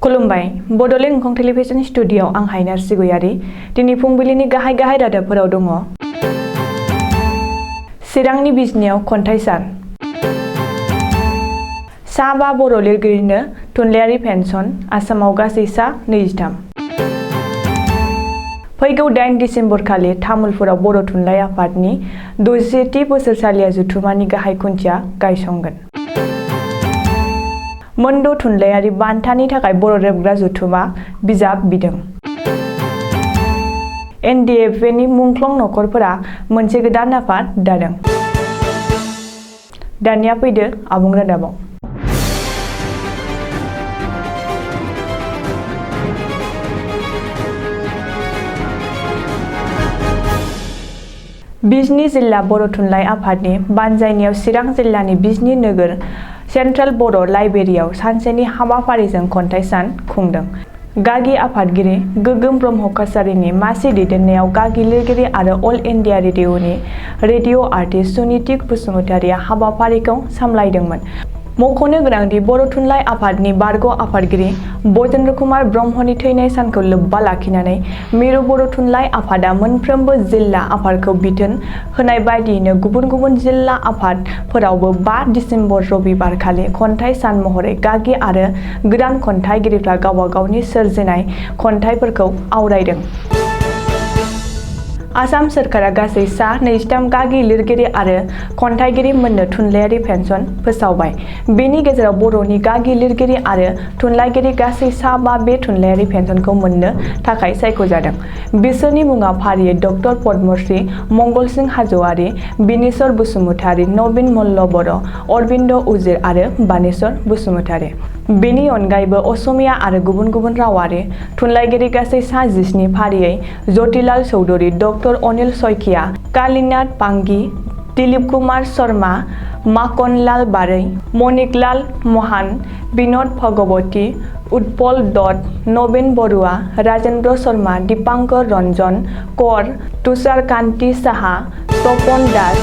खुलुमबाय बड'लेण्ड इंखं टेलिभिजन स्टुडिय'आव आं हायनार सिगयारि दिनै फुंबिलिनि गाहाय रादाबफोराव दङ। चिरांनि बिजनियाव खन्थाइ सान। सा 5 बर' लिरगिरिनो थुनलाइयारि पेन्सन आसामाव गासै सा 23। फैगौ 8 दिसेम्बर खालि तामुलपुराव बर' थुनलाइ आफादनि 60थि बोसोरसालिया जथुमानि गाहाय खुन्थिया गायसंगोन। मोनद' थुनलाइयारि बान्थानि थाखाय बर' रेबग्रा जथुमा बिजाब बिदों। NDFनि मुंख्लं नखरफोरा मोनसे गोदान आफाद दादों। दानिया फैदो आबुं रादाबाव। बिजनी जिल्ला बर' थुनलाइ आफादनि बानजायनायाव चिरां जिल्लानि बिजनी नोगोर सेन्ट्रेल बर' लाइब्रेरियाव सानसेनि हाबाफारिजों खन्थाइ सान खुंदों। गागि आफादगिरि गोगोम ब्रह्म कछारिनि मासि दैदेननायाव गागि लिरगिरि आरो अल इन्डिया रेडिअ'नि रेडिअ' आर्टिस्ट सुनिति बसुमतारिया हाबाफारिखौ सामलायदोंमोन। मख'नो गोनांदि बर' थुनलाइ आफादनि बारग' आफादगिरि बजेन्द्र कुमार ब्रह्मनि थैनाय सानखौ लोब्बा लाखिनानै मिरु बर' थुनलाइ आफादा मोनफ्रोमबो जिल्ला आफादखौ बिथोन होनाय बायदियैनो गुबुन गुबुन जिल्ला आफादफोरावबो 5 दिसेम्बर रबिबार खालि खन्थाइ सान महरै गागि आरो गोदान खन्थाइगिरिफ्रा गावबा गावनि सोरजिनाय खन्थाइफोरखौ आवरायदों। आसाम सोरखारा गासै सा 23 गागि लिरगिरि आरो खन्थाइगिरि मोननो थुनलाइयारि पेन्सन फोसावबाय। बेनि गेजेराव बर'नि गागि लिरगिरि आरो थुनलाइगिरि गासै सा 5 बे थुनलाइयारि पेन्सनखौ मोननो थाखाय सायख'जादों। बिसोरनि मुङा फारियै डक्टर पद्मश्री मंगलसिं हाज'वारि, बिनेश्वर बसुमतारि, नबिन मल्ल बर', अरबिन्द उजिर आरो बानेश्वर बसुमतारि। बेनि अनगायैबो असमिया आरो गुबुन गुबुन रावारि थुनलाइगिरि गासै सा 17 फारियै ज्योतिलाल चौधुरी, डक्टर अनिल शइकिया, कालीनाथ पांगी, दिलीप कुमार शर्मा, माखनलाल बारै, मणिकलाल महान, बिनोद भगवती, उत्पल दत्त, नवीन बरुवा, राजेन्द्र शर्मा, दीपांकर रंजन कौर, तुषार कान्ति साहा, तपन दास,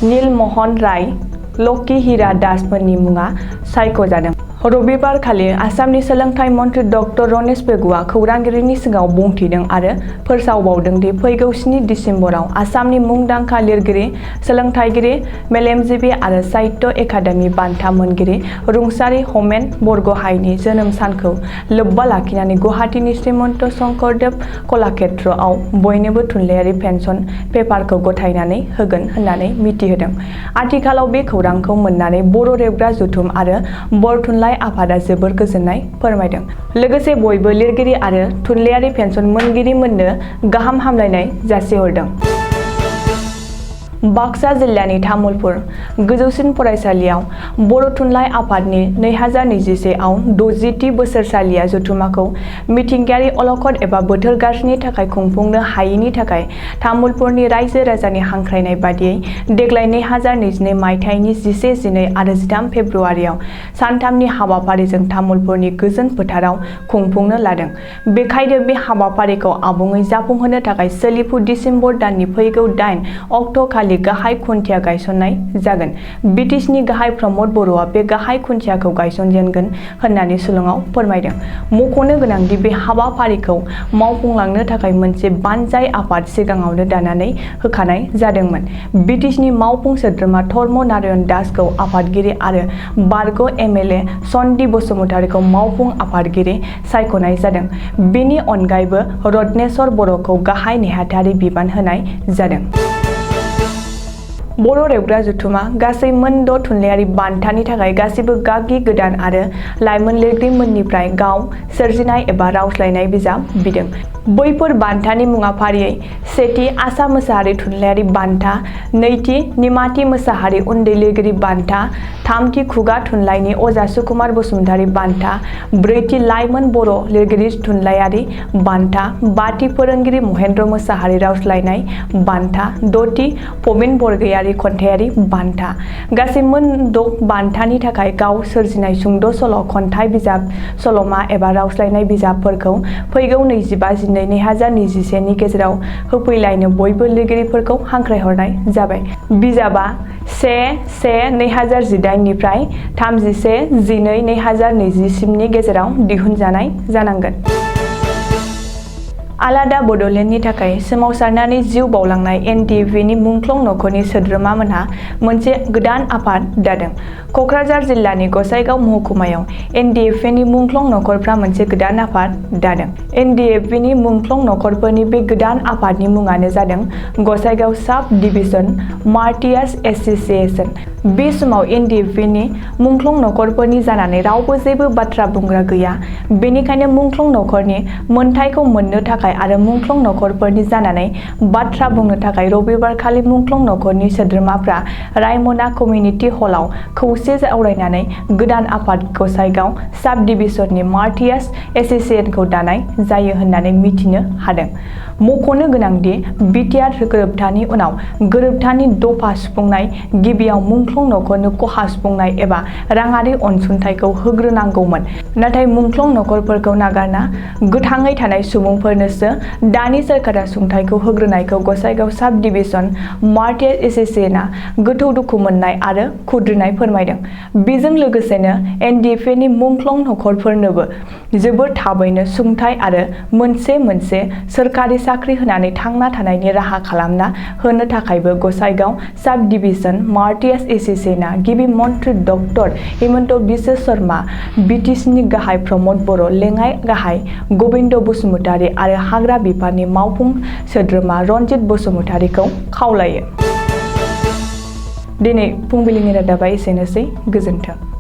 नीलमोहन राय, लकी हीरा दासफोरनि मुङा सायख'जादों। रबिबार खालि आसामनि सोलोंथाइ मन्थ्रि डक्टर रनेश पेगुआ खौरांगिरिनि सिगाङाव बुंथिदों आरो फोसावबावदों दि फैगौ 7 दिसेम्बराव आसामनि मुंदांखा लिरगिरि, सोलोंथाइगिरि, मेलेमजिबि आरो साहित्य एकाडेमि बान्था मोनगिरि रुंसारि हमेन बरग'हाइनि जोनोम सानखौ लोब्बा लाखिनानै गुवाहाटीनि श्रीमन्त शंकरदेव कलाक्षेत्रआव बयनोबो थुनलाइयारि पेन्सन पेपारखौ गथायनानै होगोन होननानै मिथिहोदों। आथिखालाव बे खौरांखौ मोननानै बर' रेबग्रा जथुम आरो बर' थुनलाइ आफादा जोबोर गोजोननाय फोरमायदों। लोगोसे बयबो लिरगिरि आरो थुनलाइयारि पेन्सन मोनगिरि मोननो गाहाम हामलायनाय जासिहरदों। बाक्सा जिल्लानि तामुलपुर गोजौसिन फरायसालियाव बर' थुनलाइ आफादनि 2021 आव 60थि बोसोरसालिया जथुमाखौ मिथिंगायारि अलखद एबा बोथोर गाज्रिनि थाखाय खुंफुंनो हायैनि थाखाय तामुलपुरनि रायजो राजानि हांख्रायनाय बादियै देग्लाय 2022 मायथाइनि 11, 12 आरो 13 फेब्रुवारियाव सानथामनि हाबाफारिजों तामुलपुरनि गोजोन फोथाराव खुंफुंनो लादों। बेखायनो बे हाबाफारिखौ आबुङै जाफुंहोनो थाखाय सोलिफु दिसेम्बर दाननि फैगौ 8 अक्ट' खालि गाहाय खुन्थिया गायसननाय जागोन। बिटिसिनि गाहाय प्रमद बर'आ बे गाहाय खुन्थियाखौ गायसनजेनगोन होननानै शिलंआव फोरमायदों। मख'नो गोनांदि बे हाबाफारिखौ मावफुंलांनो थाखाय मोनसे बानजाय आफाद सिगाङावनो दानानै होखानाय जादोंमोन। बिटिसिनि मावफुं सोद्रोमा धर्म नारायण दासखौ आफादगिरि आरो बारग' MLA सन्दीप बसुमतारिखौ मावफुं आफादगिरि सायख'नाय जादों। बेनि अनगायैबो रत्नेश्वर बर'खौ गाहाय नेहाथारि बिबान होनाय जादों। बर' रेबग्रा जथुमा गासै मोनद' थुनलाइयारि बान्थानि थाखाय गासिबो गागि गोदान आरो लाइमोन लिरगिरि मोननिफ्राय गाव सोरजिनाय एबा रावस्लायनाय बिजाब बिदों। बैफोर बान्थानि मुङा फारियै सेथि आसा मोसाहारि थुनलाइयारि बान्था, नैथि निमाथि मोसाहारि उन्दै लिरगिरि बान्था, थामथि खुगा थुनलाइनि अजा सुकुमार बसुमतारि बान्था, ब्रैथि लाइमोन बर' लिरगिरि थुनलाइयारि बान्था, बाथि फोरोंगिरि महेन्द्र मोसाहारि रावस्लायनाय बान्था, दथि प्रबिन बरगयारि खन्थाइयारि बान्था। गासै मोन 6 बान्थानि थाखाय गाव सोरजिनाय सुंद' सल', खन्थाइ बिजाब, सल'मा एबा रावस्लायनाय बिजाबफोरखौ फैगौ 25/12/2021 नि गेजेराव होफैलायनो बयबो लिरगिरिफोरखौ हांख्रायहरनाय जाबाय। बिजाबा 1/1/2018 निफ्राय 31/12/2020 नि गेजेराव दिहुनजानाय जानांगोन। आलादा बड'लेण्डनि थाखाय सोमावसारनानै जिउ बावलांनाय NDFनि मुंख्लं नखरनि सोद्रोमामोनहा मोनसे गोदान आफाद दादों। क'क्राझार जिल्लानि गसाइगाव महकुमायाव NDFनि मुंख्लं नखरफ्रा मोनसे गोदान आफाद दादों। NDFनि मुंख्लं नखरफोरनि बे गोदान आफादनि मुङानो जादों गसाइगाव साब डिभिजन मार्टियार्स एस'सिएशन। बे समाव NDFनि मुंख्लं नखरफोरनि जानानै रावबो जेबो बाथ्रा बुंग्रा गैया। बेनिखायनो मुंख्लं नखरनि मोनथायखौ मोननो थाखाय आरो मुंख्लं नखरफोरनि जानानै बाथ्रा बुंनो थाखाय रबिबारखालि मुंख्लं नखरनि सोद्रोमाफ्रा रायमना कमिउनिटि हलाव खौसे सावरायनानै गोदान आफाद गसाइगाव साब डिभिजननि मार्टियार्स एस'सिएशनखौ दानाय जायो होननानै मिथिनो हादों। मख'नो गोनांदि बिटिआर गोरोबथानि उनाव गोरोबथानि दफा सुफुंनाय गिबियाव मुंख्लं नखरनो खहा सुफुंनाय एबा राङारि अनसुंथाइखौ होग्रोनांगौमोन। नाथाय मुंख्लं नखरफोरखौ नागारना गोथाङै थानाय सुबुंफोरनोसो दानि सोरखारा सुंथाइखौ होग्रोनायखौ गसाइगाव साब डिभिजन मार्टियार्स एस'सिएशनआ गोथौ दुखु मोननाय आरो खुद्रिनाय फोरमायदों। बेजों लोगोसेनो NDFनि मुंख्लं नखरफोरनोबो जोबोर थाबैनो सुंथाइ आरो मोनसे सोरखारि साख्रि होनानै थांना थानायनि राहा खालामना होनो थाखायबो गसाइगाव साब डिभिजन मार्टियार्स एस'सिएशनआ गिबि मन्थ्रि डक्टर हिमन्त बिश्व शर्मा, BTCनि गाहाय प्रमद बर', लेङाइ गाहाय गबिन्द बसुमतारी आरो हाग्रा बिफाननि मावफुं सोद्रोमा रनजित बसुमतारीखौ खावलायो। दिनै फुंबिलिनि रादाबा एसेनोसै। गोजोन्थों।